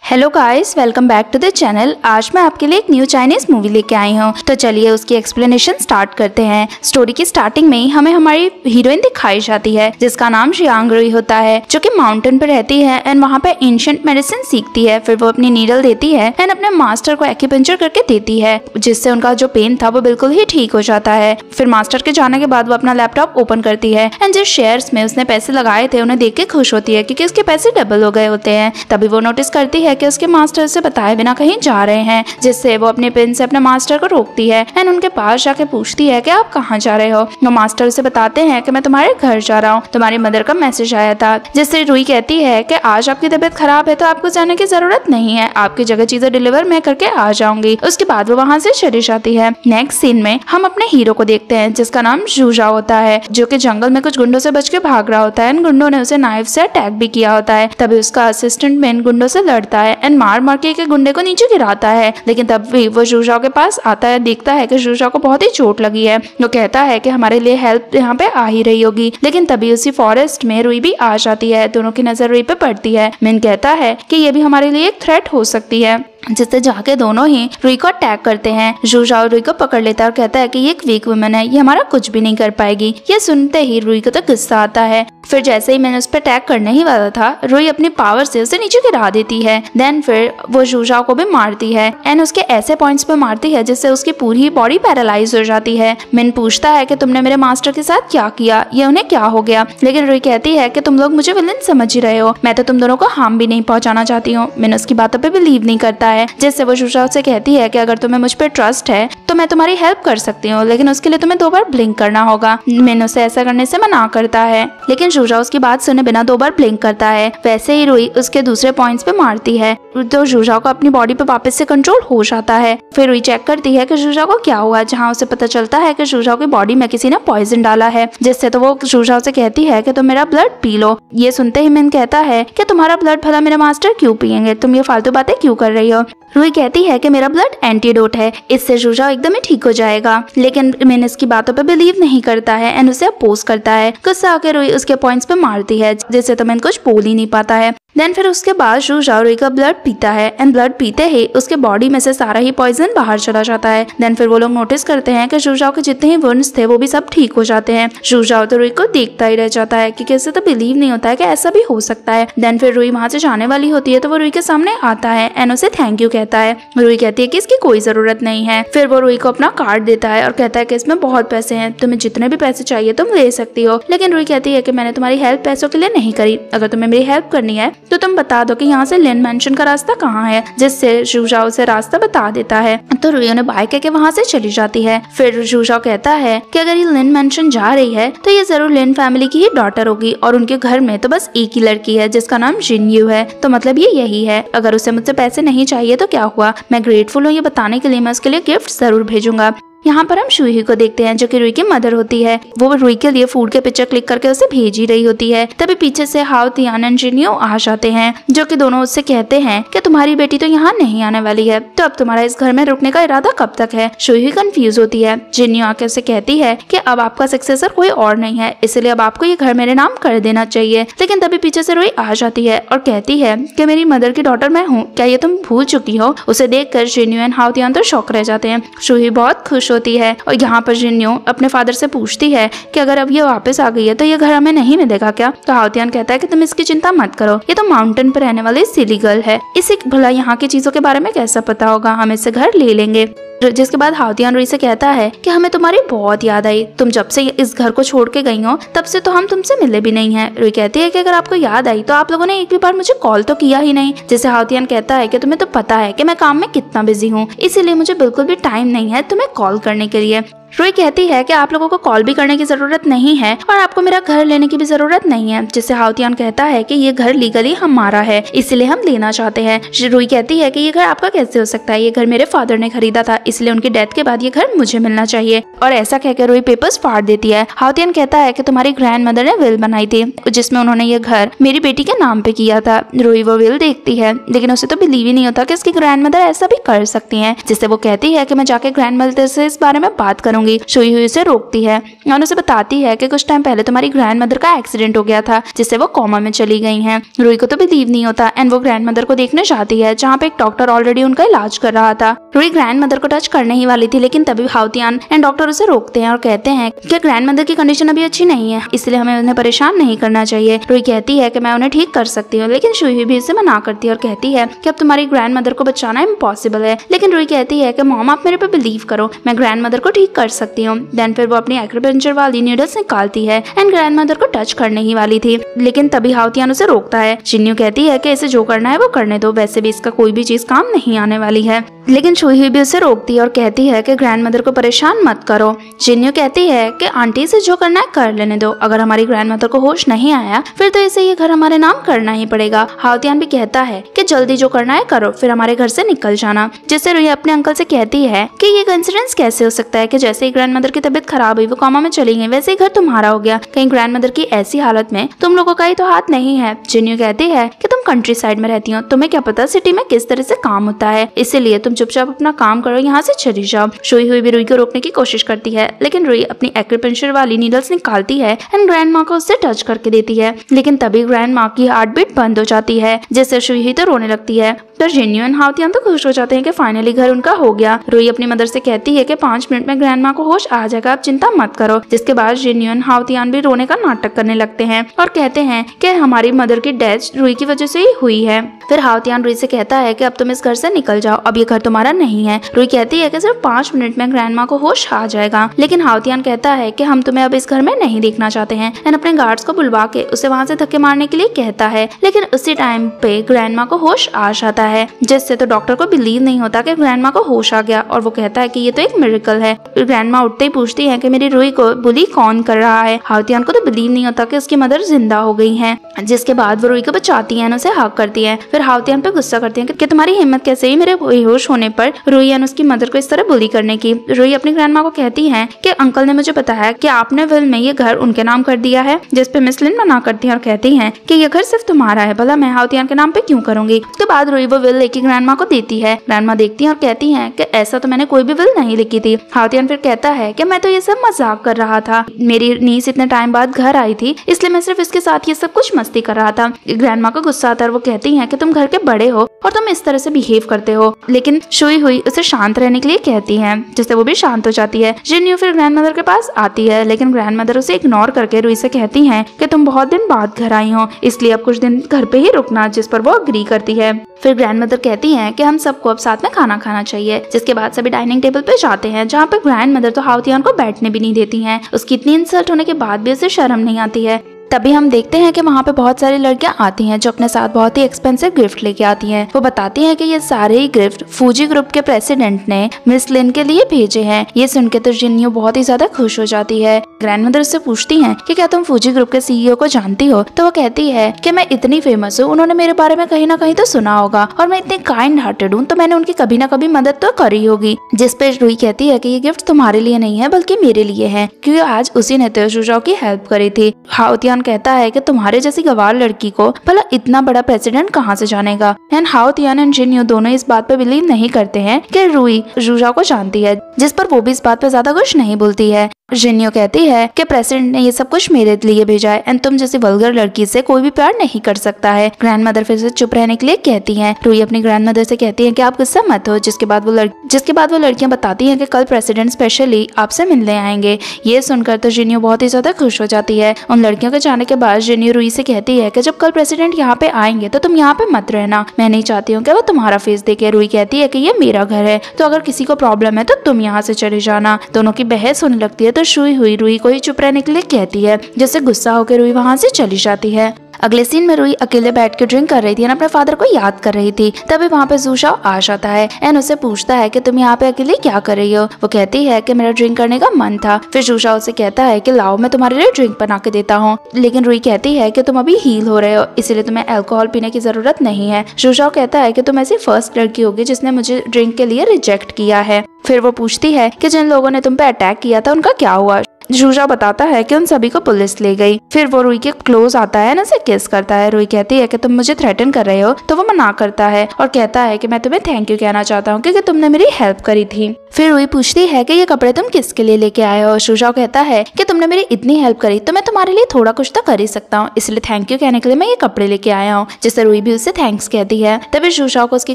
Hello guys, welcome back to the channel. आज मैं आपके लिए एक न्यू चाइनीज मूवी लेके आई हूँ। तो चलिए उसकी एक्सप्लेनेशन स्टार्ट करते हैं। स्टोरी की स्टार्टिंग में ही हमें हमारी हीरोइन दिखाई जाती है जिसका नाम जियांग रुई होता है, जो कि माउंटेन पर रहती है एंड वहाँ पे एंशिएंट मेडिसिन सीखती है। फिर वो अपनी नीडल देती है एंड अपने मास्टर को एक्यूपंक्चर करके देती है, जिससे उनका जो पेन था वो बिल्कुल ही ठीक हो जाता है। फिर मास्टर के जाने के बाद वो अपना लैपटॉप ओपन करती है एंड जिस शेयर्स में उसने पैसे लगाए थे उन्हें देख के खुश होती है क्योंकि उसके पैसे डबल हो गए होते हैं। तभी वो नोटिस करती है कि उसके मास्टर से बताए बिना कहीं जा रहे हैं, जिससे वो अपने पेन से अपने मास्टर को रोकती है एंड उनके पास जाके पूछती है कि आप कहाँ जा रहे हो। वो मास्टर से बताते हैं कि मैं तुम्हारे घर जा रहा हूँ, तुम्हारी मदर का मैसेज आया था। जिससे रुई कहती है कि आज आपकी तबीयत खराब है तो आपको जाने की जरूरत नहीं है, आपकी जगह चीजें डिलीवर मैं करके आ जाऊंगी। उसके बाद वो वहाँ से चली जाती है। नेक्स्ट सीन में हम अपने हीरो को देखते हैं जिसका नाम जूजा होता है, जो कि जंगल में कुछ गुंडों से बच के भाग रहा होता है एंड गुंडों ने उसे नाइफ से अटैक भी किया होता है। तभी उसका असिस्टेंट मैन गुंडों से लड़ता है एंड मार के गुंडे को नीचे गिराता है। लेकिन तब भी वो जूजा के पास आता है, देखता है कि जूजा को बहुत ही चोट लगी है। वो कहता है कि हमारे लिए हेल्प यहाँ पे आ ही रही होगी। लेकिन तभी उसी फॉरेस्ट में रुई भी आ जाती है। दोनों की नजर रुई पे पड़ती है। मिन कहता है कि ये भी हमारे लिए एक थ्रेट हो सकती है, जिससे जाके दोनों ही रुई को अटैक करते हैं। जूजा रुई को पकड़ लेता है और कहता है कि ये एक वीक वुमन है, ये हमारा कुछ भी नहीं कर पाएगी। ये सुनते ही रुई को तो गुस्सा आता है। फिर जैसे ही मैंने उस पर अटैक करने ही वाला था, रुई अपनी पावर से उसे नीचे गिरा देती है। देन फिर वो जूजा को भी मारती है एंड उसके ऐसे पॉइंट्स पे मारती है जिससे उसकी पूरी बॉडी पैरालाइज हो जाती है। मिन पूछता है कि तुमने मेरे मास्टर के साथ क्या किया, ये उन्हें क्या हो गया। लेकिन रुई कहती है कि तुम लोग मुझे विलन समझ ही रहे हो, मैं तो तुम दोनों को हार्म भी नहीं पहुंचाना चाहती हूँ। मिन उसकी बातों पे बिलीव नहीं करता है, जिससे वो जूजा से कहती है कि अगर तुम्हें मुझ पर ट्रस्ट है तो मैं तुम्हारी हेल्प कर सकती हूँ, लेकिन उसके लिए तुम्हें 2 बार ब्लिंक करना होगा। मिन उसे ऐसा करने से मना करता है, लेकिन जूजा उसकी बात सुने बिना 2 बार ब्लिंक करता है। वैसे ही रुई उसके दूसरे पॉइंट्स पे मारती है तो जूजा को अपनी बॉडी पे वापस से कंट्रोल हो जाता है। फिर रुई चेक करती है कि जूजा को क्या हुआ, जहाँ उसे पता चलता है कि जूजा की बॉडी में किसी ने पॉइजन डाला है। जिससे तो वो जूजा से कहती है कि तुम मेरा ब्लड पी लो। ये सुनते ही मिन कहता है कि तुम्हारा ब्लड भला मेरे मास्टर क्यों पियेंगे, तुम ये फालतू बातें क्यों कर रही हो। रुई कहती है कि मेरा ब्लड एंटीडोट है, इससे जूजा एकदम ही ठीक हो जाएगा। लेकिन मिन इसकी बातों पे बिलीव नहीं करता है एंड उसे अपोज करता है। गुस्सा आकर रुई उसके पॉइंट्स पे मारती है, जिससे तो मिन कुछ बोल ही नहीं पाता है। देन फिर उसके बाद जूजा रुई का ब्लड पीता है एंड ब्लड पीते ही उसके बॉडी में से सारा ही पॉइजन बाहर चला जाता है। देन फिर वो लोग नोटिस करते हैं कि जूजा के जितने ही वुंड्स थे वो भी सब ठीक हो जाते हैं। जूजा तो रुई को देखता ही रह जाता है क्योंकि उसे तो बिलीव नहीं होता है कि ऐसा भी हो सकता है। देन फिर रुई वहाँ से जाने वाली होती है तो वो रुई के सामने आता है एंड उसे थैंक यू कहता है। रुई कहती है कि इसकी कोई जरूरत नहीं है। फिर वो रुई को अपना कार्ड देता है और कहता है कि इसमें बहुत पैसे हैं, तुम्हें जितने भी पैसे चाहिए तुम ले सकती हो। लेकिन रुई कहती है कि मैंने तुम्हारी हेल्प पैसों के लिए नहीं करी, अगर तुम्हें मेरी हेल्प करनी है तो तुम बता दो कि यहाँ से लिन मेंशन का रास्ता कहाँ है। जिससे जूजा उसे रास्ता बता देता है तो रुई उन्हें बाय करके वहाँ से चली जाती है। फिर जूजा कहता है कि अगर ये लिन मेंशन जा रही है तो ये जरूर लिन फैमिली की ही डॉटर होगी और उनके घर में तो बस एक ही लड़की है जिसका नाम जिनयू है, तो मतलब ये यही है। अगर उसे मुझसे पैसे नहीं चाहिए तो क्या हुआ, मैं ग्रेटफुल हूँ ये बताने के लिए, मैं उसके लिए गिफ्ट जरूर भेजूंगा। यहाँ पर हम शुही को देखते हैं जो कि रुई की मदर होती है। वो रुई के लिए फूड के पिक्चर क्लिक करके उसे भेज ही रही होती है। तभी पीछे से हाओ तियान एंड जिन्यो आ जाते हैं, जो कि दोनों उससे कहते हैं कि तुम्हारी बेटी तो यहाँ नहीं आने वाली है, तो अब तुम्हारा इस घर में रुकने का इरादा कब तक है। शुही कंफ्यूज होती है। जिन्यो आके उसे कहती है कि अब आपका सक्सेसर कोई और नहीं है, इसलिए अब आपको ये घर मेरे नाम कर देना चाहिए। लेकिन तभी पीछे से रुई आ जाती है और कहती है कि मेरी मदर की डॉटर मैं हूँ, क्या ये तुम भूल चुकी हो। उसे देखकर जिन्यो एंड हाओ तियान तो शॉक रह जाते हैं। शुही बहुत खुश होती है और यहाँ पर जिन्यो अपने फादर से पूछती है कि अगर अब ये वापस आ गई है तो ये घर हमें नहीं मिलेगा क्या। तो हाओ तियान कहता है कि तुम इसकी चिंता मत करो, ये तो माउंटेन पर रहने वाली सिली गर्ल है, इसे भला यहाँ की चीजों के बारे में कैसा पता होगा, हम इससे घर ले लेंगे। जिसके बाद हाओ तियान रुई से कहता है कि हमें तुम्हारी बहुत याद आई, तुम जब से इस घर को छोड़ के गई हो तब से तो हम तुमसे मिले भी नहीं हैं। रुई कहती है कि अगर आपको याद आई तो आप लोगों ने एक भी बार मुझे कॉल तो किया ही नहीं। जिससे हाओ तियान कहता है कि तुम्हें तो पता है कि मैं काम में कितना बिजी हूँ, इसीलिए मुझे बिल्कुल भी टाइम नहीं है तुम्हें कॉल करने के लिए। रुई कहती है कि आप लोगों को कॉल भी करने की जरूरत नहीं है और आपको मेरा घर लेने की भी जरूरत नहीं है। जिससे हाओ तियान कहता है कि ये घर लीगली हमारा है, इसलिए हम लेना चाहते हैं। रुई कहती है कि ये घर आपका कैसे हो सकता है, ये घर मेरे फादर ने खरीदा था, इसलिए उनकी डेथ के बाद ये घर मुझे मिलना चाहिए। और ऐसा कहकर रुई पेपर्स फाड़ देती है। हाओ तियान कहता है कि तुम्हारी ग्रैंड मदर ने विल बनाई थी जिसमें उन्होंने ये घर मेरी बेटी के नाम पे किया था। रुई वो विल देखती है लेकिन उसे तो बिलीव ही नहीं होता कि उसकी ग्रैंड मदर ऐसा भी कर सकती है। जिससे वो कहती है कि मैं जाके ग्रैंड मदर से इस बारे में बात करूंगी करूंगी। शुई हुई उसे रोकती है और उसे बताती है कि कुछ टाइम पहले तुम्हारी ग्रैंड मदर का एक्सीडेंट हो गया था जिससे वो कोमा में चली गई हैं। रुई को तो बिलीव नहीं होता एंड वो ग्रैंड मदर को देखने जाती है जहाँ पे एक डॉक्टर ऑलरेडी उनका इलाज कर रहा था। रुई ग्रैंड मदर को टच करने ही वाली थी लेकिन तभी हाओतियान एंड डॉक्टर उसे रोकते हैं और कहते हैं कि ग्रैंड मदर की कंडीशन अभी अच्छी नहीं है, इसलिए हमें उन्हें परेशान नहीं करना चाहिए। रुई कहती है कि मैं उन्हें ठीक कर सकती हूँ, लेकिन शुई भी उसे मना करती है और कहती है कि अब तुम्हारी ग्रैंड मदर को बचाना इम्पॉसिबल है। लेकिन रुई कहती है कि मॉम आप मेरे पे बिलीव करो, मैं ग्रैंड मदर को ठीक कर सकती हूँ। देन फिर वो अपनी एक्यूपंक्चर वाली नीडल्स निकालती है एंड ग्रैंड मदर को टच करने ही वाली थी, लेकिन तभी हाओतियान उसे रोकता है। जिन्यू कहती है कि इसे जो करना है वो करने दो, वैसे भी इसका कोई भी चीज काम नहीं आने वाली है। लेकिन शुई भी उसे रोकती है और कहती है कि ग्रैंड मदर को परेशान मत करो। जिन्यू कहती है कि आंटी से जो करना है कर लेने दो, अगर हमारी ग्रैंड मदर को होश नहीं आया फिर तो इसे ये घर हमारे नाम करना ही पड़ेगा। हाओतियान भी कहता है कि जल्दी जो करना है करो, फिर हमारे घर से निकल जाना। जिससे रुई अपने अंकल से कहती है कि ये कोइंसिडेंस कैसे हो सकता है कि जैसे ही ग्रैंड मदर की तबीयत खराब हुई वो कोमा में चली गई, वैसे ही घर तुम्हारा हो गया। कहीं ग्रैंड मदर की ऐसी हालत में तुम लोगों का ही तो हाथ नहीं है। जिन्यू कहती है कि तुम कंट्री साइड में रहती हो, तुम्हें क्या पता सिटी में किस तरह से काम होता है, इसीलिए तुम चुपचाप अपना काम करो, यहाँ से चली जाओ। शुई हुई भी रुई को रोकने की कोशिश करती है, लेकिन रुई अपनी एक्यूपंक्चर वाली नीडल्स निकालती है एंड ग्रैंड माँ को उससे टच करके देती है। लेकिन तभी ग्रैंड माँ की हार्ट बीट बंद हो जाती है, जिससे शुई हुई तो रोने लगती है। पर जिन्यू एंड हाओतियान तो खुश हो जाते हैं कि फाइनली घर उनका हो गया। रुई अपनी मदर से कहती है कि 5 मिनट में ग्रैंड माँ को होश आ जाएगा, आप चिंता मत करो। जिसके बाद जिन्यू एंड हाओतियान भी रोने का नाटक करने लगते हैं और कहते हैं कि हमारी मदर की डेथ रुई की वजह से ही हुई है। फिर हाओतियान रुई से कहता है कि अब तुम इस घर से निकल जाओ, अब ये घर तुम्हारा नहीं है। रुई कहती है कि सिर्फ 5 मिनट में ग्रैंड माँ को होश आ जाएगा, लेकिन हाओतियान कहता है कि हम तुम्हें अब इस घर में नहीं देखना चाहते हैं एंड अपने गार्ड्स को बुलवा के उसे वहाँ से धक्के मारने के लिए कहता है। लेकिन उसी टाइम पे ग्रैंड माँ को होश आ जाता है, जिससे तो डॉक्टर को बिलीव नहीं होता कि ग्रैंड माँ को होश आ गया और वो कहता है कि ये तो एक मिरेकल है। ग्रैंड माँ उठते ही पूछती है कि मेरी रुई को बुली कौन कर रहा है। हाओतियान को तो बिलीव नहीं होता कि उसकी मदर जिंदा हो गई है। जिसके बाद वो रुई को बचाती है, उसे हक करती है। फिर हाओतियान पे गुस्सा करती है कि तुम्हारी हिम्मत कैसे ही मेरे बेहोश होने पर रुई एंड उसकी मदर को इस तरह बुली करने की। रुई अपनी ग्रैंड माँ को कहती है कि अंकल ने मुझे बताया कि आपने विल में ये घर उनके नाम कर दिया है, जिस पे मिस लिन मना करती है और कहती है कि ये घर सिर्फ तुम्हारा है, भला मैं हाओतियान के नाम पे क्यों करूंगी। उसके बाद रुई वो विल लेके ग्रैंड माँ को देती है। ग्रैंड माँ देखती है और कहती है कि ऐसा तो मैंने कोई भी विल नहीं लिखी थी। हाओतियान फिर कहता है कि मैं तो ये सब मजाक कर रहा था, मेरी नीस इतने टाइम बाद घर आई थी इसलिए मैं सिर्फ इसके साथ ये सब कुछ मस्ती कर रहा था। ग्रैंड माँ को गुस्सा आता है, वो कहती है कि तुम घर के बड़े हो और तुम इस तरह से बिहेव करते हो। लेकिन शुई हुई उसे शांत रहने के लिए कहती है, जिससे वो भी शांत हो जाती है। जिन्यू फिर ग्रैंड मदर के पास आती है, लेकिन ग्रैंड मदर उसे इग्नोर करके रुई से कहती है कि तुम बहुत दिन बाद घर आई हो, इसलिए अब कुछ दिन घर पे ही रुकना, जिस पर वो अग्री करती है। फिर ग्रैंड मदर कहती है कि हम सबको अब साथ में खाना खाना चाहिए। जिसके बाद सभी डाइनिंग टेबल पे जाते हैं, जहाँ पे ग्रैंड मदर तो हाओतियान को बैठने भी नहीं देती हैं। उसकी इतनी इंसल्ट होने के बाद भी उसे शर्म नहीं आती है। तभी हम देखते हैं कि वहाँ पे बहुत सारी लड़कियां आती हैं जो अपने साथ बहुत ही एक्सपेंसिव गिफ्ट लेके आती हैं। वो बताती हैं कि ये सारे ही गिफ्ट फूजी ग्रुप के प्रेसिडेंट ने मिस लिन के लिए भेजे हैं। ये सुन के तो जिन्यू बहुत ही ज्यादा खुश हो जाती है। ग्रैंड मदर उससे पूछती हैं कि क्या तुम फूजी ग्रुप के सीईओ को जानती हो, तो वो कहती है कि मैं इतनी फेमस हूँ, उन्होंने मेरे बारे में कहीं ना कहीं तो सुना होगा और मैं इतनी काइंड हार्टेड हूँ, तो मैंने उनकी कभी ना कभी मदद तो करी होगी। जिस पे रुई कहती है कि ये गिफ्ट तुम्हारे लिए नहीं है बल्कि मेरे लिए है, क्योंकि आज उसी ने तेजुजाओ की हेल्प करी थी। हाओतियान कहता है कि तुम्हारे जैसी गवार लड़की को भला इतना बड़ा प्रेसिडेंट कहाँ से जानेगा। एंड हाओतियान एंड जिन्यू दोनों इस बात पे बिलीव नहीं करते हैं कि रुई जुजाओ को जानती है, जिस पर वो भी इस बात पे ज्यादा कुछ नहीं बोलती है। जिन्यू कहती है कि प्रेसिडेंट ने ये सब कुछ मेरे लिए भेजा है एंड तुम जैसी वल्गर लड़की से कोई भी प्यार नहीं कर सकता है। ग्रैंड मदर फिर से चुप रहने के लिए कहती हैं। रुई अपनी ग्रैंड मदर से कहती है कि आप गुस्सा मत हो। जिसके बाद वो लड़कियां बताती हैं कि कल प्रेसिडेंट स्पेशली आपसे मिलने आएंगे। ये सुनकर तो जिन्यू बहुत ही ज्यादा खुश हो जाती है। उन लड़कियों के जाने के बाद जिन्यू रुई से कहती है कि जब कल प्रेसिडेंट यहाँ पे आएंगे तो तुम यहाँ पे मत रहना, मैं नहीं चाहती हूँ कि वो तुम्हारा फेस देखे। रुई कहती है कि ये मेरा घर है, तो अगर किसी को प्रॉब्लम है तो तुम यहाँ से चले जाना। दोनों की बहस होने लगती है तो शुई हुई रुई को ही चुप रहने के लिए कहती है, जिससे गुस्सा होकर रुई वहाँ से चली जाती है। अगले सीन में रुई अकेले बैठ के ड्रिंक कर रही थी और अपने फादर को याद कर रही थी। तभी वहाँ पे जुशाओ आ जाता है एंड उसे पूछता है कि तुम यहाँ पे अकेले क्या कर रही हो। वो कहती है कि मेरा ड्रिंक करने का मन था। फिर जुशाओ से कहता है कि लाओ मैं तुम्हारे लिए ड्रिंक बना के देता हूँ। लेकिन रुई कहती है कि तुम अभी हील हो रहे हो, इसीलिए तुम्हें अल्कोहल पीने की जरूरत नहीं है। जुशाओ कहता है कि तुम ऐसी फर्स्ट लड़की होगी जिसने मुझे ड्रिंक के लिए रिजेक्ट किया है। फिर वो पूछती है कि जिन लोगों ने तुम पे अटैक किया था उनका क्या हुआ। जुशा बताता है कि उन सभी को पुलिस ले गई। फिर वो रुई के क्लोज आता है, उसे किस करता है। रुई कहती है कि तुम मुझे थ्रेटन कर रहे हो, तो वो मना करता है और कहता है कि मैं तुम्हें थैंक यू कहना चाहता हूँ क्योंकि तुमने मेरी हेल्प करी थी। फिर रूही पूछती है कि ये कपड़े तुम किसके लिए लेके आए हो। शुजाओ कहता है कि तुमने मेरी इतनी हेल्प करी तो मैं तुम्हारे लिए थोड़ा कुछ तो कर ही सकता हूँ, इसलिए थैंक यू कहने के लिए मैं ये कपड़े लेके आया हूँ। जिससे रूही भी उससे थैंक्स कहती है। तभी शुजाओ को उसकी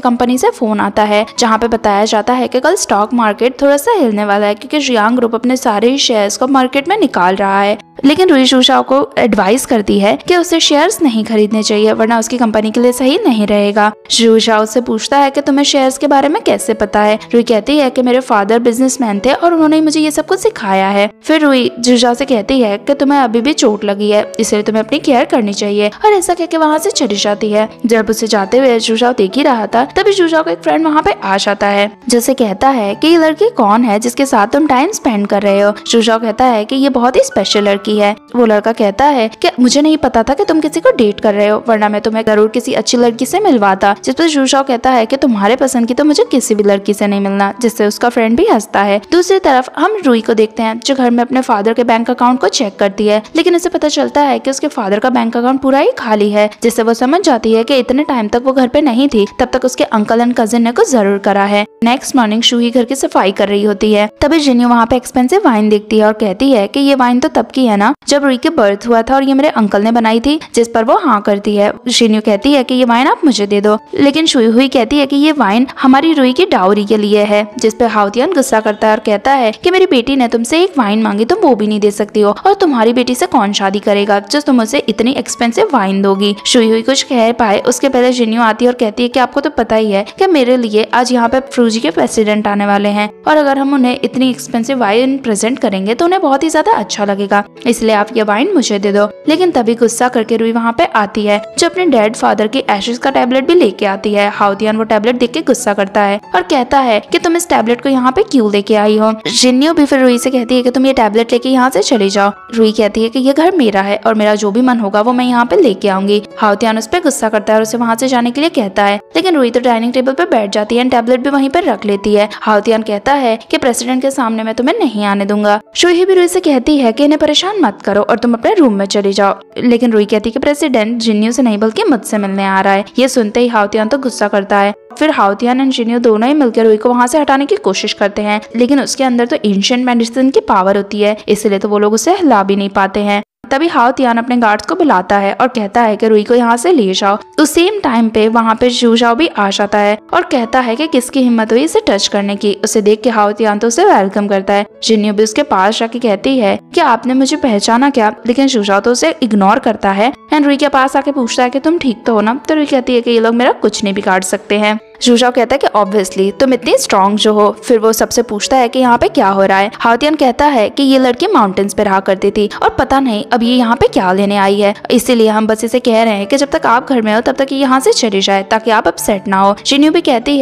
कंपनी से फोन आता है जहाँ पे बताया जाता है कि कल स्टॉक मार्केट थोड़ा सा हिलने वाला है क्योंकि जियांग ग्रुप अपने सारे ही शेयर्स को मार्केट में निकाल रहा है। लेकिन रूही शुजाओ को एडवाइस करती है कि उसे शेयर्स नहीं खरीदने चाहिए वरना उसकी कंपनी के लिए सही नहीं रहेगा। शुजाओ से पूछता है कि तुम्हें शेयर्स के बारे में कैसे पता है। रूही कहती है कि मेरे फादर बिजनेसमैन थे और उन्होंने मुझे ये सब कुछ सिखाया है। फिर रूही शुजाओ से कहती है कि तुम्हें अभी भी चोट लगी है इसलिए तुम्हें अपनी केयर करनी चाहिए और ऐसा कहकर वहाँ से चली जाती है। जब उसे जाते हुए शुजाओ देख ही रहा था तभी शुजाओ का एक फ्रेंड वहाँ पे आ जाता है जिससे कहता है कि ये लड़की कौन है जिसके साथ तुम टाइम स्पेंड कर रहे हो। शुजाओ कहता है कि ये बहुत ही स्पेशल लड़की है। वो लड़का कहता है कि मुझे नहीं पता था कि तुम किसी को डेट कर रहे हो वरना मैं तुम्हें जरूर किसी अच्छी लड़की से मिलवाता। जिस पर शुजाओ कहता है कि तुम्हारे पसंद की तो मुझे किसी भी लड़की से नहीं मिलना, जिससे उसका फ्रेंड भी हंसता है। दूसरी तरफ हम रूही को देखते हैं जो घर में अपने फादर के बैंक अकाउंट को चेक करती है लेकिन उसे पता चलता है कि उसके फादर का बैंक अकाउंट पूरा ही खाली है, जिससे वो समझ जाती है कि इतने टाइम तक वो घर पे नहीं थी तब तक उसके अंकल एंड कजिन ने कुछ जरूर करा है। नेक्स्ट मॉर्निंग शूही घर की सफाई कर रही होती है तभी जिन्यू वहाँ पे एक्सपेंसिव वाइन देखती है और कहती है कि ये वाइन तो तब की है ना जब रूही के बर्थ हुआ था और ये मेरे अंकल ने बनाई थी। जिस पर वो हाँ करती है। जिन्यू कहती है कि ये वाइन आप मुझे दे दो लेकिन शूही कहती है कि ये वाइन हमारी रूही की डाउरी के लिए है। जिस पे हाउतियान गुस्सा करता है और कहता है कि मेरी बेटी ने तुमसे एक वाइन मांगी तुम वो भी नहीं दे सकती हो और तुम्हारी बेटी से कौन शादी करेगा जो तुम उसे इतनी एक्सपेंसिव वाइन दोगी। शूही कुछ कह पाए उसके पहले जिन्यू आती है और कहती है कि आपको तो पता ही है कि मेरे लिए आज यहाँ पे फ्रूजी के प्रेसिडेंट आने वाले हैं और अगर हम उन्हें इतनी एक्सपेंसिव वाइन प्रेजेंट करेंगे तो उन्हें बहुत ही ज्यादा अच्छा लगेगा, इसलिए आप ये वाइन मुझे दे दो। लेकिन तभी गुस्सा करके रूही वहाँ पे आती है जो अपने डेड फादर की एशेस का टैबलेट भी लेके आती है। हाउतियान वो टैबलेट देख के गुस्सा करता है और कहता है कि तुम इस टैबलेट को यहाँ पे क्यों लेके आई हो। जिन्यू भी फिर रूही से कहती है कि तुम ये टैबलेट लेके यहाँ से चली जाओ। रूही कहती है कि ये घर मेरा है और मेरा जो भी मन होगा वो मैं यहाँ पे लेके आऊंगी। हाउतियान उस पर गुस्सा करता है और उसे वहाँ से जाने के लिए कहता है लेकिन रूही तो डाइनिंग टेबल पे बैठ जाती है, टैबलेट भी वहीं पर रख लेती है। हाउतियान कहता है कि प्रेसिडेंट के सामने मैं तुम्हें नहीं आने दूंगा। शूही भी रूही से कहती है कि इन्हें परेशान मत करो और तुम अपने रूम में चली जाओ। लेकिन रूही कहती है कि प्रेसिडेंट जिन्यू से नहीं बल्कि मुझसे मिलने आ रहा है। ये सुनते ही हाउतियान तो गुस्सा करता है। फिर हाउतियान एंड जिन्यू दोनों ही मिलकर रूही को वहाँ से हटाने की कोशिश करते हैं लेकिन उसके अंदर तो एंशिएंट मेडिसिन की पावर होती है इसलिए तो वो लोग उसे हिला भी नहीं पाते हैं। तभी हाउतियान अपने गार्ड्स को बुलाता है और कहता है कि रूही को यहाँ से ले जाओ। उस सेम टाइम पे वहाँ पे शुजाओ भी आ जाता है और कहता है कि किसकी हिम्मत हुई इसे टच करने की। उसे देख के हाउतियान तो उसे वेलकम करता है। जिन्यू भी उसके पास जाके कहती है कि आपने मुझे पहचाना क्या, लेकिन शुजाओ तो उसे इग्नोर करता है एंड रूही के पास आके पूछता है कि तुम ठीक तो हो ना। तो रूही कहती है कि ये लोग मेरा कुछ नहीं बिगाड़ सकते हैं। शुजाओ कहता है कि ऑब्वियसली तुम इतनी स्ट्रॉन्ग जो हो। फिर वो सबसे पूछता है कि यहाँ पे क्या हो रहा है। हाउतियान कहता है कि ये लड़की माउंटेन्स पे रहा करती थी और पता नहीं अब ये यहाँ पे क्या लेने आई है, इसीलिए हम बस इसे कह रहे हैं कि जब तक आप घर में हो तब तक ये यहाँ से चली जाए ताकि आप अपसेट ना हो। जिन्यू भी कहती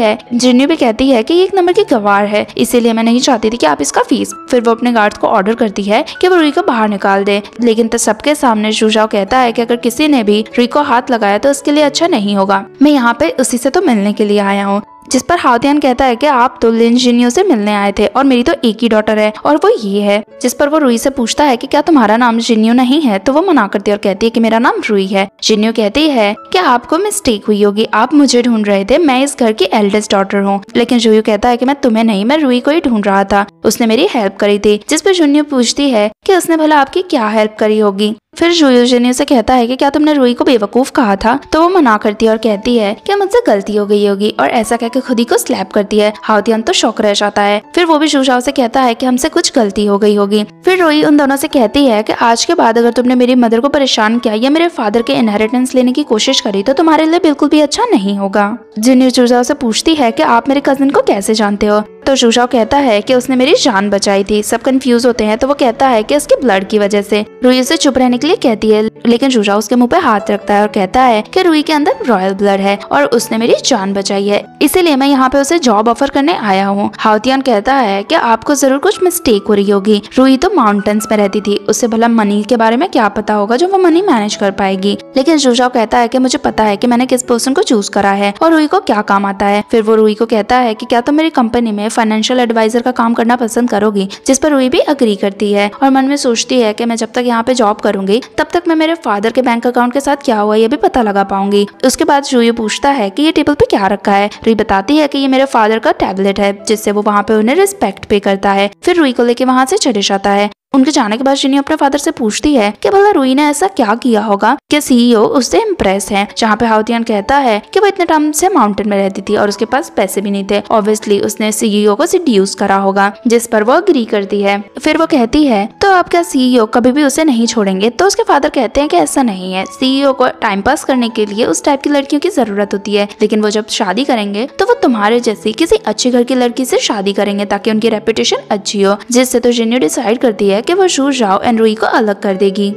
है कि ये एक नंबर की गवार है, इसीलिए मैं नहीं चाहती थी कि आप इसका फीस। फिर वो अपने गार्ड्स को ऑर्डर करती है कि वो रूही को बाहर निकाल दे, लेकिन तो सबके सामने शुजाओ कहता है कि अगर किसी ने भी रूही को हाथ लगाया तो उसके लिए अच्छा नहीं होगा। मैं यहाँ पे उसी से तो मिलने के लिए आया हूँ। जिस पर हाउतियान कहता है कि आप तो लिन जिन्यू से मिलने आए थे और मेरी तो एक ही डॉटर है और वो ये है। जिस पर वो रूही से पूछता है कि क्या तुम्हारा नाम जिन्यू नहीं है, तो वो मना करती है और कहती है कि मेरा नाम रूही है। जिन्यू कहती है कि आपको मिस्टेक हुई होगी, आप मुझे ढूंढ रहे थे, मैं इस घर की एल्डेस्ट डॉटर हूँ। लेकिन जिन्यू कहता है कि मैं तुम्हें नहीं, मैं रूही को ही ढूंढ रहा था, उसने मेरी हेल्प करी थी। जिस पर जिन्यू पूछती है कि उसने भला आपकी क्या हेल्प करी होगी। फिर जिन्यू से कहता है कि क्या तुमने रूही को बेवकूफ कहा था, तो वो मना करती है और कहती है कि मुझसे गलती हो गई होगी और ऐसा कहकर खुद ही को स्लैप करती है। हाउतियान तो शौक रह जाता है। फिर वो भी शुजाओ से कहता है कि हमसे कुछ गलती हो गई होगी। फिर रूही उन दोनों से कहती है कि आज के बाद अगर तुमने मेरी मदर को परेशान किया या मेरे फादर के इनहेरिटेंस लेने की कोशिश करी तो तुम्हारे लिए बिल्कुल भी अच्छा नहीं होगा। जिन्यू शुजाओ से पूछती है कि आप मेरे कजिन को कैसे जानते हो, तो शुजाओ कहता है कि उसने मेरी जान बचाई थी। सब कंफ्यूज होते हैं तो वो कहता है कि उसके ब्लड की वजह से। रूही उसे चुप रहने के लिए कहती है, लेकिन शुजाओ उसके मुंह पे हाथ रखता है और कहता है कि रूही के अंदर रॉयल ब्लड है और उसने मेरी जान बचाई है, इसीलिए मैं यहाँ पे उसे जॉब ऑफर करने आया हूँ। हाउतियान कहता है कि आपको जरूर कुछ मिस्टेक हो रही होगी, रूही तो माउंटेन्स में रहती थी, उससे भला मनी के बारे में क्या पता होगा जो वो मनी मैनेज कर पाएगी। लेकिन शुजाओ कहता है कि मुझे पता है कि मैंने किस पर्सन को चूज करा है और रूही को क्या काम आता है। फिर वो रूही को कहता है कि क्या तुम मेरी कंपनी में फाइनेंशियल एडवाइजर का काम करना पसंद करोगी, जिस पर रूही भी अग्री करती है और मन में सोचती है कि मैं जब तक यहाँ पे जॉब करूंगी तब तक मैं मेरे फादर के बैंक अकाउंट के साथ क्या हुआ ये भी पता लगा पाऊंगी। उसके बाद रूही पूछता है कि ये टेबल पे क्या रखा है। रूही बताती है कि ये मेरे फादर का टैबलेट है, जिससे वो वहाँ पे उन्हें रिस्पेक्ट पे करता है। फिर रूही को लेके वहाँ से चले जाता है। उनके जाने के बाद जिन्नी अपने फादर से पूछती है कि भला रूही ने ऐसा क्या किया होगा कि सीईओ उससे इम्प्रेस है। जहाँ पे हाउतियान कहता है कि वो इतने टाइम से माउंटेन में रहती थी और उसके पास पैसे भी नहीं थे, ऑब्वियसली उसने सीईओ को सिड्यूस करा होगा, जिस पर वो अग्री करती है। फिर वो कहती है तो आप क्या सीईओ कभी भी उसे नहीं छोड़ेंगे? तो उसके फादर कहते हैं कि ऐसा नहीं है, सीईओ को टाइम पास करने के लिए उस टाइप की लड़कियों की जरूरत होती है, लेकिन वो जब शादी करेंगे तो वो तुम्हारे जैसी किसी अच्छे घर की लड़की से शादी करेंगे ताकि उनकी रेपुटेशन अच्छी हो। जिससे तो जिन्नी डिसाइड करती है कि वो शू जाओ एंड रूही को अलग कर देगी।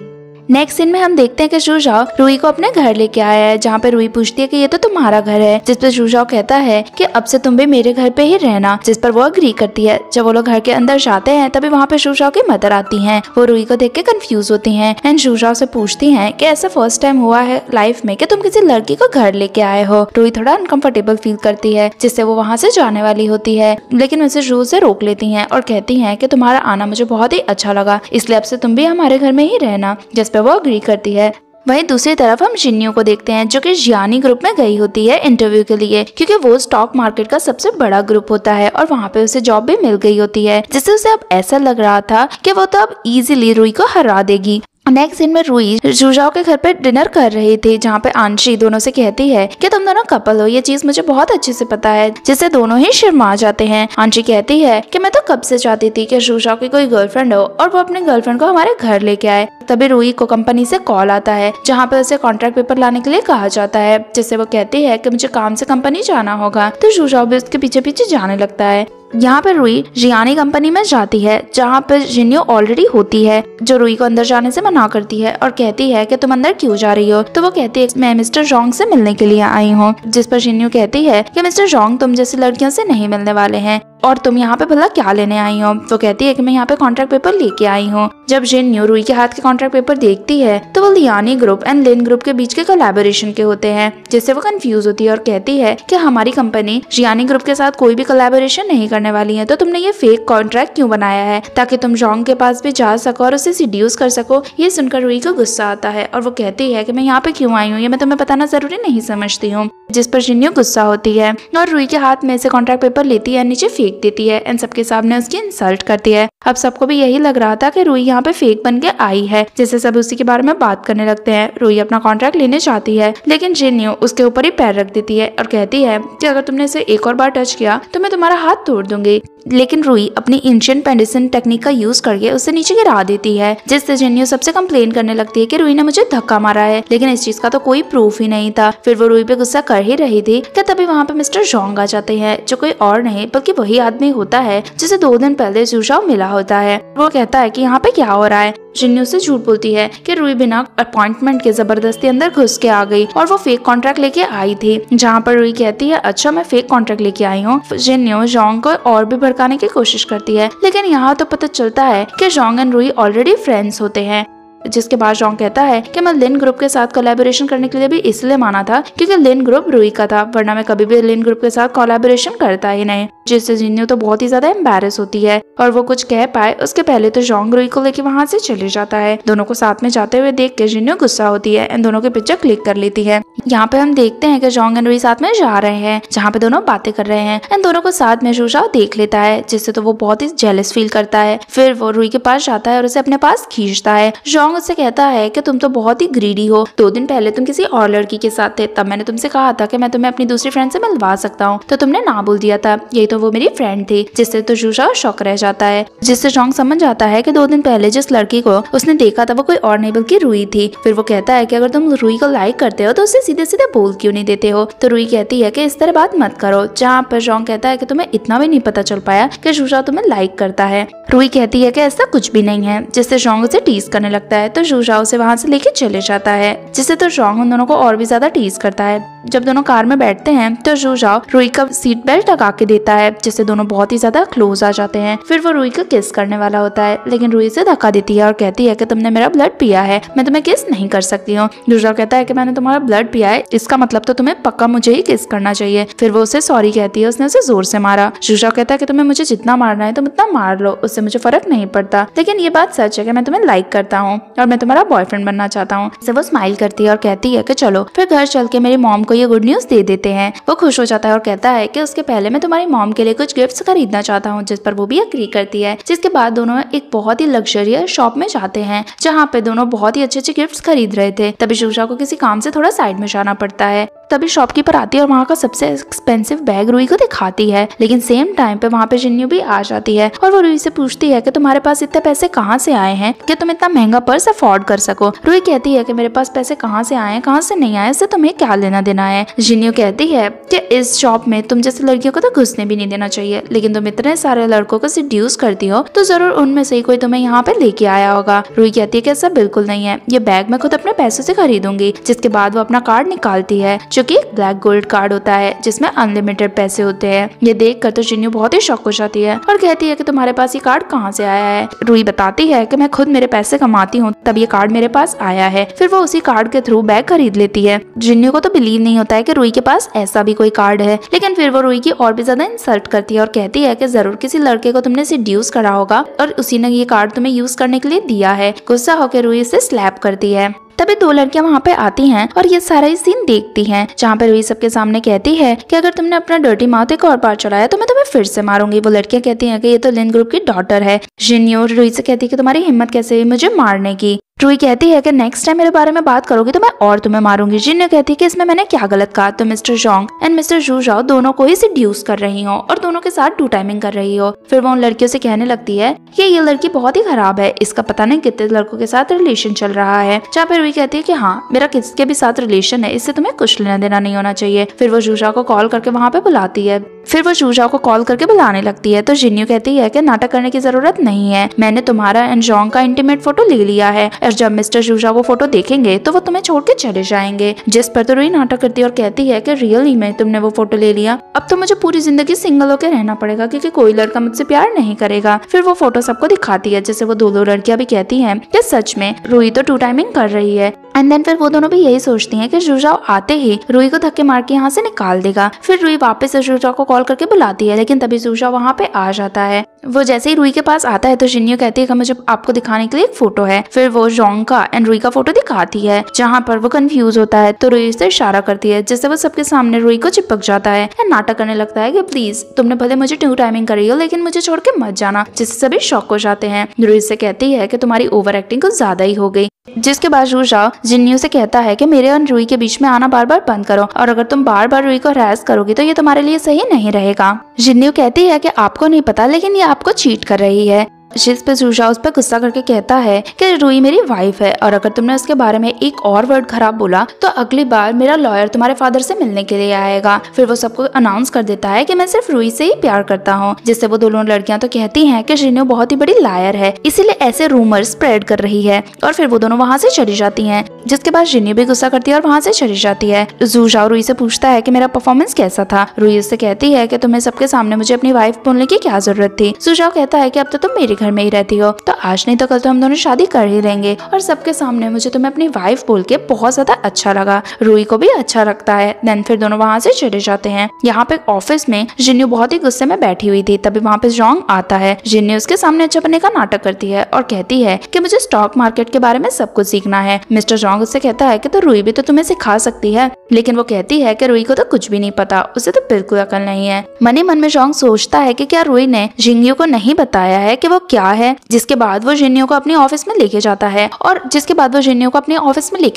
नेक्स्ट सीन में हम देखते हैं कि शू जाओ रूही को अपने घर लेके आया है, जहाँ पे रूही पूछती है कि ये तो तुम्हारा घर है, जिस पे शू जाओ कहता है कि अब से तुम भी मेरे घर पे ही रहना, जिस पर वो अग्री करती है। जब वो लोग घर के अंदर जाते हैं तभी वहाँ पे शू जाओ की मदर आती हैं। वो रूही को देख के कंफ्यूज होती हैं एंड शू जाओ से पूछती हैं कि ऐसा फर्स्ट टाइम हुआ है लाइफ में कि तुम किसी लड़की को घर लेके आए हो। रूही थोड़ा अनकंफर्टेबल फील करती है, जिससे वो वहाँ से जाने वाली होती है, लेकिन उसे शू से रोक लेती है और कहती है कि तुम्हारा आना मुझे बहुत ही अच्छा लगा, इसलिए अब से तुम भी हमारे घर में ही रहना, जिस पे वो अग्री करती है। वहीं दूसरी तरफ हम जिन्नियों को देखते हैं जो कि जियानी ग्रुप में गई होती है इंटरव्यू के लिए, क्योंकि वो स्टॉक मार्केट का सबसे बड़ा ग्रुप होता है और वहाँ पे उसे जॉब भी मिल गई होती है, जिससे उसे अब ऐसा लग रहा था कि वो तो अब इजीली रूही को हरा देगी। नेक्स्ट सीन में रूही शू जाओ के घर पे डिनर कर रही थी, जहाँ पे आंशी दोनों से कहती है कि तुम दोनों कपल हो, ये चीज मुझे बहुत अच्छे से पता है, जिससे दोनों ही शर्मा जाते हैं। आंशी कहती है कि मैं तो कब से चाहती थी कि शू जाओ की कोई गर्लफ्रेंड हो और वो अपने गर्लफ्रेंड को हमारे घर लेके आए। तभी रूही को कंपनी से कॉल आता है, जहाँ पे उसे कॉन्ट्रैक्ट पेपर लाने के लिए कहा जाता है, जिससे वो कहती है कि मुझे काम से कंपनी जाना होगा। तो शू जाओ भी उसके पीछे पीछे जाने लगता है। यहाँ पे रूही जियानी कंपनी में जाती है, जहाँ पे जिन्नियो ऑलरेडी होती है, जो रूही को अंदर जाने से मना करती है और कहती है कि तुम अंदर क्यों जा रही हो। तो वो कहती है मैं मिस्टर जोंग से मिलने के लिए आई हूँ, जिस पर जिन्नियो कहती है कि मिस्टर जोंग तुम जैसी लड़कियों से नहीं मिलने वाले हैं और तुम यहाँ पे भला क्या लेने आई हो। तो कहती है कि मैं यहाँ पे कॉन्ट्रैक्ट पेपर लेके आई हूँ। जब जिन्नियो रूही के हाथ के कॉन्ट्रैक्ट पेपर देखती है तो वो लियानी ग्रुप एंड लिन ग्रुप के बीच के कोलैबोरेशन के होते हैं, जिससे वो कंफ्यूज होती है और कहती है कि हमारी कंपनी जियानी ग्रुप के साथ कोई भी कोलैबोरेशन नहीं करने वाली है, तो तुमने ये फेक कॉन्ट्रैक्ट क्यों बनाया है ताकि तुम जोंग के पास भी जा सको और उसे सिड्यूस कर सको। ये सुनकर रूही को गुस्सा आता है और वो कहती है कि मैं यहाँ पे क्यों आई हूँ ये मैं तुम्हें बताना जरूरी नहीं समझती हूँ, जिस पर जिन्नियो गुस्सा होती है और रूही के हाथ में से कॉन्ट्रैक्ट पेपर लेती है, नीचे फेंक देती है एंड सबके सामने उसकी इंसल्ट करती है। अब सबको भी यही लग रहा था कि रूही यहाँ पे फेक बन के आई है, जिससे सब उसी के बारे में बात करने लगते हैं। रूही अपना कॉन्ट्रैक्ट लेने चाहती है, लेकिन जिन्नियो उसके ऊपर ही पैर रख देती है और कहती है कि अगर तुमने इसे एक और बार टच किया तो मैं तुम्हारा हाथ तोड़ दूंगी। लेकिन रूही अपनी एंशिएंट पेडिसन टेक्निक का यूज करके उसे नीचे गिरा देती है, जिससे जिन्नियो सबसे कंप्लेन करने लगती है कि रूही ने मुझे धक्का मारा है, लेकिन इस चीज का तो कोई प्रूफ ही नहीं था। फिर वो रूही पे गुस्सा कर ही रही थी कि तभी वहाँ पे मिस्टर जोंग आ जाते हैं, जो कोई और नहीं बल्कि वही आदमी होता है जिसे 2 दिन पहले शू जाओ मिला होता है। वो कहता है कि यहाँ पे क्या हो रहा है। जिन्नियो से झूठ बोलती है कि रूही बिना अपॉइंटमेंट के जबरदस्ती अंदर घुस के आ गई और वो फेक कॉन्ट्रैक्ट लेके आई थी, जहाँ पर रूही कहती है अच्छा मैं फेक कॉन्ट्रैक्ट लेके आई हूँ। जिन्नियो जोंग को और भी भड़काने की कोशिश करती है, लेकिन यहाँ तो पता चलता है कि Jong and Ruhi already friends होते हैं। जिसके बाद जोंग कहता है कि मैं लिन ग्रुप के साथ कोलैबोरेशन करने के लिए भी इसलिए माना था क्योंकि लिन ग्रुप रूही का था, वरना मैं कभी भी लिन ग्रुप के साथ कोलैबोरेशन करता ही नहीं। जिससे जिन्नियो तो बहुत ही ज्यादा एम्बैरेस होती है और वो कुछ कह पाए उसके पहले तो जोंग रूही को लेके वहाँ से चले जाता है। दोनों को साथ में जाते हुए देख के जिन्नियो गुस्सा होती है एंड दोनों के पिक्चर क्लिक कर लेती है। यहाँ पे हम देखते हैं कि जोंग एंड रूही साथ में जा रहे हैं, जहाँ पे दोनों बातें कर रहे हैं एंड दोनों को साथ में शू जाओ देख लेता है, जिससे तो वो बहुत ही जेलस फील करता है। फिर वो रूही के पास जाता है और उसे अपने पास खींचता है। जोंग उससे कहता है कि तुम तो बहुत ही ग्रीडी हो, 2 दिन पहले तुम किसी और लड़की के साथ थे, तब मैंने तुमसे कहा था कि मैं तुम्हें अपनी दूसरी फ्रेंड से मिलवा सकता हूँ, तो तुमने ना बोल दिया था, यही तो वो मेरी फ्रेंड थी। जिससे तो शू जाओ शॉक रह जाता है, जिससे जोंग समझ जाता है कि 2 दिन पहले जिस लड़की को उसने देखा था वो कोई और नहीं बल्कि रूही थी। फिर वो कहता है कि अगर तुम रूही को लाइक करते हो तो उसे सीधे सीधे बोल क्यों नहीं देते हो। तो रूही कहती है कि इस तरह बात मत करो, जहाँ पर जोंग कहता है कि तुम्हें इतना भी नहीं पता चल पाया कि शू जाओ तुम्हें लाइक करता है। रूही कहती है कि ऐसा कुछ भी नहीं है, जिससे जोंग उसे टीज करने लगता है तो जूझाओ से वहाँ से लेके चले जाता है, जिससे तो जोंग उन दोनों को और भी ज्यादा टीज करता है। जब दोनों कार में बैठते हैं तो जूझाओ रुई का सीट बेल्ट लगा के देता है, जिससे दोनों बहुत ही ज्यादा क्लोज आ जाते हैं। फिर वो रुई को किस करने वाला होता है, लेकिन रुई से धक्का देती है और कहती है कि तुमने मेरा ब्लड पिया है, मैं तुम्हें किस नहीं कर सकती हूँ। जूझाओ कहता है कि मैंने तुम्हारा ब्लड पिया है, इसका मतलब तो तुम्हें पक्का मुझे ही किस करना चाहिए। फिर वो उसे सॉरी कहती है, उसने उसे जोर से मारा। जूझाओ कहता है कि तुम्हें मुझे जितना मारना है तुम इतना मार लो, उससे मुझे फर्क नहीं पड़ता, लेकिन ये बात सच है कि मैं तुम्हें लाइक करता हूँ और मैं तुम्हारा बॉयफ्रेंड बनना चाहता हूँ। वो स्माइल करती है और कहती है कि चलो फिर घर चल के मेरी मॉम को ये गुड न्यूज दे देते हैं। वो खुश हो जाता है और कहता है कि उसके पहले मैं तुम्हारी मॉम के लिए कुछ गिफ्ट्स खरीदना चाहता हूँ, जिस पर वो भी एग्री करती है। जिसके बाद दोनों एक बहुत ही लग्जरियस शॉप में जाते हैं, जहाँ पे दोनों बहुत ही अच्छे अच्छे गिफ्ट्स खरीद रहे थे। तभी जूझाओ को किसी काम से थोड़ा साइड में जाना पड़ता है। तभी शॉपकीपर आती है और वहाँ का सबसे एक्सपेंसिव बैग रुई को दिखाती है, लेकिन सेम टाइम पे वहाँ पे जिन्यू भी आ जाती है और वो रुई से पूछती है कि तुम्हारे पास इतने पैसे कहाँ से आए हैं कि तुम इतना महंगा पर्स अफोर्ड कर सको। रुई कहती है कि मेरे पास पैसे कहाँ से आए कहाँ से नहीं आए, इससे तुम्हें क्या लेना देना है। जिन्यू कहती है कि इस शॉप में तुम जैसे लड़कियों को तो घुसने भी नहीं देना चाहिए, लेकिन तुम इतने सारे लड़कों को सिड्यूस करती हो तो जरूर उनमें से ही कोई तुम्हें यहाँ पे लेके आया होगा। रुई कहती है कि ऐसा बिल्कुल नहीं है, ये बैग मैं खुद अपने पैसों से खरीदूंगी। जिसके बाद वो अपना कार्ड निकालती है, जो कि ब्लैक गोल्ड कार्ड होता है जिसमें अनलिमिटेड पैसे होते हैं। ये देखकर तो जिन्यू बहुत ही शॉक हो जाती है और कहती है कि तुम्हारे पास ये कार्ड कहाँ से आया है। रुई बताती है कि मैं खुद मेरे पैसे कमाती हूँ, तब ये कार्ड मेरे पास आया है। फिर वो उसी कार्ड के थ्रू बैग खरीद लेती है। जिन्यू को तो बिलीव नहीं होता है कि रुई के पास ऐसा भी कोई कार्ड है, लेकिन फिर वो रुई की और भी ज्यादा इंसल्ट करती है और कहती है कि जरूर किसी लड़के को तुमने सिड्यूस करा होगा और उसी ने ये कार्ड तुम्हें यूज करने के लिए दिया है। गुस्सा होकर रुई इसे स्लैप करती है। तभी दो लड़कियां वहाँ पे आती हैं और ये सारा ही सीन देखती हैं, जहाँ पे रुई सबके सामने कहती है कि अगर तुमने अपना डर्टी माउथ एक और बार चलाया तो मैं तुम्हें फिर से मारूंगी। वो लड़कियां कहती हैं कि ये तो लिन ग्रुप की डॉटर है। जिन्यू रुई से कहती है कि तुम्हारी हिम्मत कैसे हुई मुझे मारने की। रुई कहती है कि नेक्स्ट टाइम मेरे बारे में बात करोगी तो मैं और तुम्हें मारूंगी। जिन्यू कहती है कि इसमें मैंने क्या गलत कहा, तो मिस्टर जोंग एंड मिस्टर जूझाओ दोनों को ही सिड्यूस कर रही हो और दोनों के साथ टू टाइमिंग कर रही हो। फिर वो उन लड़कियों से कहने लगती है कि ये लड़की बहुत ही खराब है, इसका पता नहीं कितने लड़कों के साथ रिलेशन चल रहा है। जहाँ पे रुई कहती है कि हाँ मेरा किसके भी साथ रिलेशन है, इससे तुम्हें कुछ लेना देना नहीं होना चाहिए। फिर वो जूझाओ को कॉल करके वहाँ पे बुलाती है। फिर वो जूझाओ को कॉल करके बुलाने लगती है तो जिन्यू कहती है कि नाटक करने की जरूरत नहीं है, मैंने तुम्हारा एंड जोंग का इंटीमेट फोटो ले लिया है और जब मिस्टर जूझाओ वो फोटो देखेंगे तो वो तुम्हें छोड़ के चले जाएंगे। जिस पर तो रुई नाटक करती है और कहती है कि रियली में तुमने वो फोटो ले लिया, अब तो मुझे पूरी जिंदगी सिंगल होकर रहना पड़ेगा क्योंकि कोई लड़का मुझसे प्यार नहीं करेगा। फिर वो फोटो सबको दिखाती है, जैसे वो दो लड़कियां भी कहती हैं कि सच में रुई तो टू टाइमिंग कर रही है। एंड देन फिर वो दोनों भी यही सोचती हैं कि जूझाओ आते ही रुई को धक्के मार के यहाँ से निकाल देगा। फिर रुई वापस से जूझाओ को कॉल करके बुलाती है, लेकिन तभी जूझाओ वहाँ पे आ जाता है। वो जैसे ही रुई के पास आता है तो जिन्यू कहती है कि मुझे आपको दिखाने के लिए एक फोटो है। फिर वो जोंग का एंड रुई का फोटो दिखाती है, जहाँ पर वो कंफ्यूज होता है तो रुई से इशारा करती है, जिससे वो सबके सामने रुई को चिपक जाता है एंड नाटक करने लगता है कि प्लीज तुमने भले मुझे टू टाइमिंग करी हो लेकिन मुझे छोड़ के मत जाना, जिससे सभी शॉक हो जाते हैं। रुई से कहती है कि तुम्हारी ओवर एक्टिंग कुछ ज्यादा ही हो गई। जिसके बाद जूझाओ जिन्यू से कहता है कि मेरे और रुई के बीच में आना बार बार बंद करो और अगर तुम बार बार रुई को हरास करोगी तो ये तुम्हारे लिए सही नहीं रहेगा। जिन्यू कहती है कि आपको नहीं पता लेकिन ये आपको चीट कर रही है। जिस पे जूझाओ उस पर गुस्सा करके कहता है कि रुई मेरी वाइफ है और अगर तुमने उसके बारे में एक और वर्ड खराब बोला तो अगली बार मेरा लॉयर तुम्हारे फादर से मिलने के लिए आएगा। फिर वो सबको अनाउंस कर देता है कि मैं सिर्फ रुई से ही प्यार करता हूँ, जिससे वो दोनों लड़कियां तो कहती हैं कि जिन्यू बहुत ही बड़ी लायर है, इसीलिए ऐसे रूमर स्प्रेड कर रही है और फिर वो दोनों वहाँ से चली जाती है। जिसके बाद जिन्यू भी गुस्सा करती है और वहाँ से चली जाती है। जूझाओ रुई से पूछता है कि मेरा परफॉर्मेंस कैसा था। रुई उससे कहती है कि तुम्हें सबके सामने मुझे अपनी वाइफ बोलने की क्या जरूरत थी। जूझाओ कहता है कि अब तो तुम मेरे घर में ही रहती हो, तो आज नहीं तो कल तो हम दोनों शादी कर ही लेंगे और सबके सामने मुझे तुम्हें अपनी वाइफ बोल के बहुत ज्यादा अच्छा लगा। रुई को भी अच्छा लगता है। देन फिर दोनों वहाँ से चले जाते हैं। यहाँ पे ऑफिस में जिन्यू बहुत ही गुस्से में बैठी हुई थी, तभी वहाँ पे जोंग आता है। जिन्यू उसके सामने अच्छा बनने का नाटक करती है और कहती है कि मुझे स्टॉक मार्केट के बारे में सब कुछ सीखना है। मिस्टर जोंग उससे कहता है कि तो रुई भी तो तुम्हें सिखा सकती है, लेकिन वो कहती है कि रुई को तो कुछ भी नहीं पता, उसे तो बिल्कुल अकल नहीं है। मन ही मन में जोंग सोचता है कि क्या रुई ने जिन्यू को नहीं बताया है कि वो क्या है। जिसके बाद वो जिन्यू को अपने ऑफिस में लेके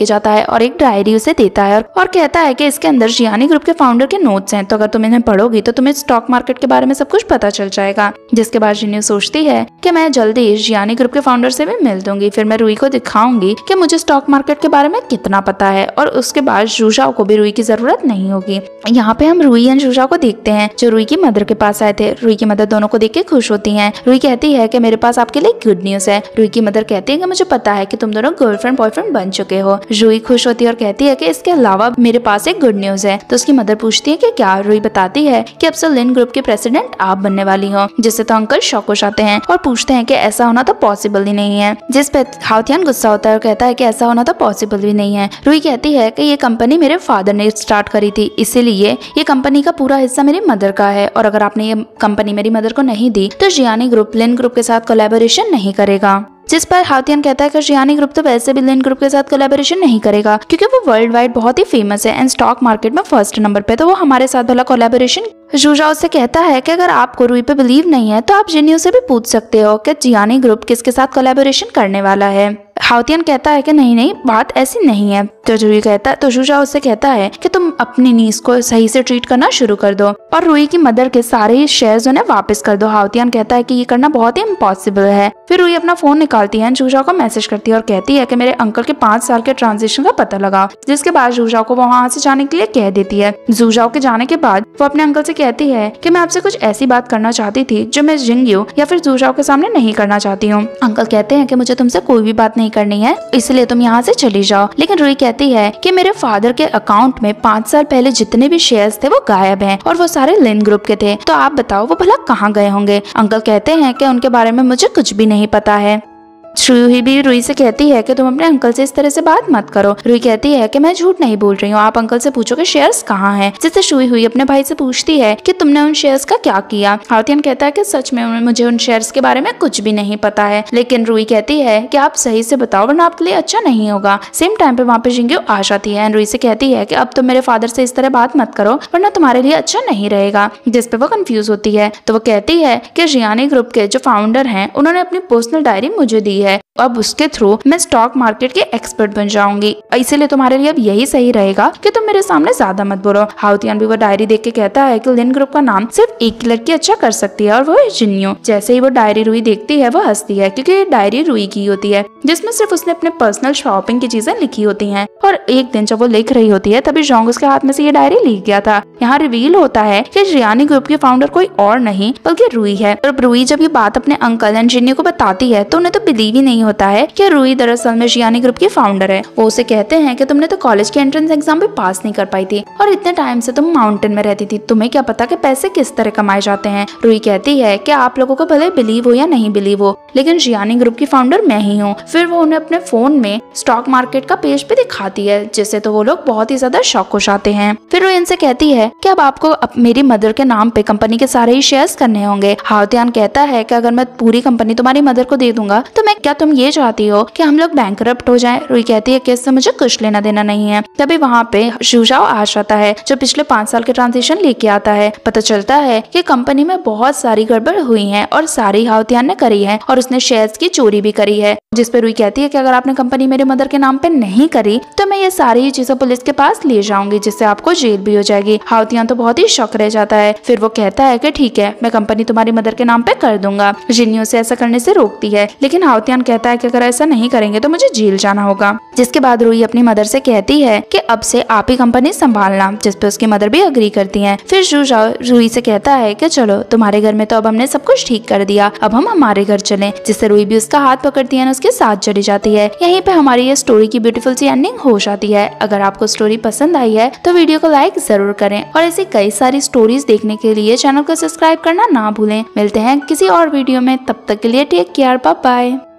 जाता है और एक डायरी उसे देता है और कहता है कि इसके अंदर जियानी ग्रुप के फाउंडर के नोट्स हैं, तो अगर तुम इन्हें पढ़ोगी तो तुम्हें स्टॉक मार्केट के बारे में सब कुछ पता चल जाएगा। जिसके बाद जिन्यू सोचती है कि मैं जल्दी जियानी ग्रुप के फाउंडर से भी मिल दूंगी, फिर मैं रुई को दिखाऊंगी कि मुझे स्टॉक मार्केट के बारे में कितना पता है और उसके बाद जूझाओ को भी रुई की जरूरत नहीं होगी। यहाँ पे हम रुई एंड जूझाओ को देखते हैं जो रुई की मदर के पास आए थे। रुई की मदर दोनों को देख के खुश होती है। रुई कहती है कि मेरे पास आपके लिए गुड न्यूज है। रूही की मदर कहती है कि मुझे पता है कि तुम दोनों गर्लफ्रेंड बॉयफ्रेंड बन चुके हो। रूही खुश होती है और कहती है कि इसके अलावा मेरे पास एक गुड न्यूज है। तो उसकी मदर पूछती है कि क्या। रूही बताती है कि अब से लिन ग्रुप के प्रेसिडेंट आप बनने वाली हो। जिससे तो अंकल शॉक हो जाते हैं और पूछते हैं कि ऐसा होना तो पॉसिबल ही नहीं है। जिस पे हाउतियान गुस्सा होता है और कहता है कि ऐसा होना तो पॉसिबल भी नहीं है। रूही कहती है कि ये कंपनी मेरे फादर ने स्टार्ट करी थी, इसीलिए ये कंपनी का पूरा हिस्सा मेरी मदर का है और अगर आपने ये कंपनी मेरी मदर को नहीं दी तो जियानी ग्रुप लिन ग्रुप के साथ कोलैबोरेशन नहीं करेगा। जिस पर हाउतियान कहता है कि जियानी ग्रुप तो वैसे भी लिन ग्रुप के साथ कोलैबोरेशन नहीं करेगा क्योंकि वो वर्ल्ड वाइड बहुत ही फेमस है एंड स्टॉक मार्केट में फर्स्ट नंबर पे, तो वो हमारे साथ भला कोलैबोरेशन। जूजाओ से कहता है कि अगर आपको रूही पे बिलीव नहीं है तो आप जिन्नियों से भी पूछ सकते हो कि जियानी ग्रुप किसके साथ कोलैबोरेशन करने वाला है। हाउतियान कहता है कि नहीं बात ऐसी नहीं है। तो जूजाओ उससे कहता है कि तुम अपनी नीस को सही से ट्रीट करना शुरू कर दो और रूही की मदर के सारे शेयर्स उन्हें वापस कर दो। हाउतियान कहता है कि ये करना बहुत ही इम्पॉसिबल है। फिर रूही अपना फोन निकालती है, जूजाओ को मैसेज करती है और कहती है कि मेरे अंकल के 5 साल के ट्रांजिशन का पता लगा। जिसके बाद जूजाओ को वहाँ से जाने के लिए कह देती है। जूजाओ के जाने के बाद वो अपने अंकल से कहती है कि मैं आपसे कुछ ऐसी बात करना चाहती थी जो मैं जिंगयू या फिर जूजाओ के सामने नहीं करना चाहती हूँ। अंकल कहते हैं कि मुझे तुमसे कोई भी बात नहीं करनी है, इसलिए तुम यहाँ से चली जाओ। लेकिन रूही कहती है कि मेरे फादर के अकाउंट में 5 साल पहले जितने भी शेयर्स थे वो गायब हैं और वो सारे लिन ग्रुप के थे, तो आप बताओ वो भला कहाँ गए होंगे। अंकल कहते हैं कि उनके बारे में मुझे कुछ भी नहीं पता है। रूही भी रूही से कहती है कि तुम अपने अंकल से इस तरह से बात मत करो। रूही कहती है कि मैं झूठ नहीं बोल रही हूँ, आप अंकल से पूछो कि शेयर्स कहाँ हैं। जिससे शुई हुई अपने भाई से पूछती है कि तुमने उन शेयर्स का क्या किया। हाउतियान कहता है कि सच में मुझे उन शेयर्स के बारे में कुछ भी नहीं पता है। लेकिन रूही कहती है कि आप सही से बताओ वरना आपके लिए अच्छा नहीं होगा। सेम टाइम पे वहाँ पे जिंगयू आ जाती है। रूही से कहती है कि अब तुम मेरे फादर से इस तरह बात मत करो वरना तुम्हारे लिए अच्छा नहीं रहेगा। जिस पे वो कंफ्यूज होती है तो वो कहती है कि जियानी ग्रुप के जो फाउंडर हैं उन्होंने अपनी पर्सनल डायरी मुझे दी है, अब उसके थ्रू मैं स्टॉक मार्केट के एक्सपर्ट बन जाऊंगी, इसीलिए तुम्हारे लिए अब यही सही रहेगा कि तुम मेरे सामने ज्यादा मत बोलो। हाउतियान भी वो डायरी देख के कहता है कि लिन ग्रुप का नाम सिर्फ एक लड़की अच्छा कर सकती है और वो है जिन्नियो। जैसे ही वो डायरी रूही देखती है वो हंसती है क्योंकि ये डायरी रूही की होती है जिसमें सिर्फ उसने अपने पर्सनल शॉपिंग की चीजें लिखी होती हैं। और एक दिन जब वो लिख रही होती है तभी जोंग उसके हाथ में से ये डायरी लीक गया था। यहाँ रिवील होता है कि जियानी ग्रुप के फाउंडर कोई और नहीं बल्कि रूही है। और रूही जब ये बात अपने अंकल एंड जिन्नियो को बताती है तो उन्हें तो बिलीव ही नहीं होता है कि रूही दरअसल में जियानी ग्रुप की फाउंडर है। वो उसे कहते हैं कि तुमने तो कॉलेज के एंट्रेंस एग्जाम भी पास नहीं कर पाई थी और इतने टाइम से तुम माउंटेन में रहती थी, तुम्हें क्या पता कि पैसे किस तरह कमाए जाते हैं। रूही कहती है कि आप लोगों को भले बिलीव हो या नहीं बिलीव हो लेकिन जियानी ग्रुप की फाउंडर मैं ही हूँ। फिर वो उन्हें अपने फोन में स्टॉक मार्केट का पेज पे दिखाती है जिससे तो वो लोग बहुत ही ज्यादा शॉक हो जाते हैं। फिर वो इनसे कहती है कि अब आपको मेरी मदर के नाम पे कंपनी के सारे ही शेयर्स करने होंगे। हाउतियान कहता है कि अगर मैं पूरी कंपनी तुम्हारी मदर को दे दूंगा तो मैं क्या तुम ये चाहती हो कि हम लोग बैंकरप्ट हो जाएं। रूही कहती है कि इससे मुझे कुछ लेना देना नहीं है। तभी वहाँ पे जूजाओ आ जाता है जो पिछले 5 साल के ट्रांजिशन लेके आता है। पता चलता है कि कंपनी में बहुत सारी गड़बड़ हुई है और सारी हाउतियान ने करी है और उसने शेयर्स की चोरी भी करी है। जिस पे रूही कहती है कि अगर आपने कंपनी मेरे मदर के नाम पे नहीं करी तो मैं ये सारी चीजें पुलिस के पास ले जाऊंगी जिससे आपको जेल भी हो जाएगी। हाउतियान तो बहुत ही शौक रह जाता है। फिर वो कहता है कि ठीक है मैं कंपनी तुम्हारी मदर के नाम पे कर दूंगा। जिन्नियो से ऐसा करने से रोकती है लेकिन हाउतियान कहता है कि अगर ऐसा नहीं करेंगे तो मुझे जेल जाना होगा। जिसके बाद रूही अपनी मदर से कहती है कि अब से आप ही कंपनी संभालना, जिस पे उसकी मदर भी अग्री करती है। फिर जूजाओ रूही से कहता है कि चलो तुम्हारे घर में तो अब हमने सब कुछ ठीक कर दिया, अब हम हमारे घर चलें। जिससे रूही भी उसका हाथ पकड़ती है और उसके साथ चली जाती है। यहीं पे हमारी ये स्टोरी की ब्यूटीफुल सी एंडिंग हो जाती है। अगर आपको स्टोरी पसंद आई है तो वीडियो को लाइक जरूर करें और ऐसी कई सारी स्टोरीज देखने के लिए चैनल को सब्सक्राइब करना ना भूलें। मिलते हैं किसी और वीडियो में, तब तक के लिए टेक केयर, बाय बाय।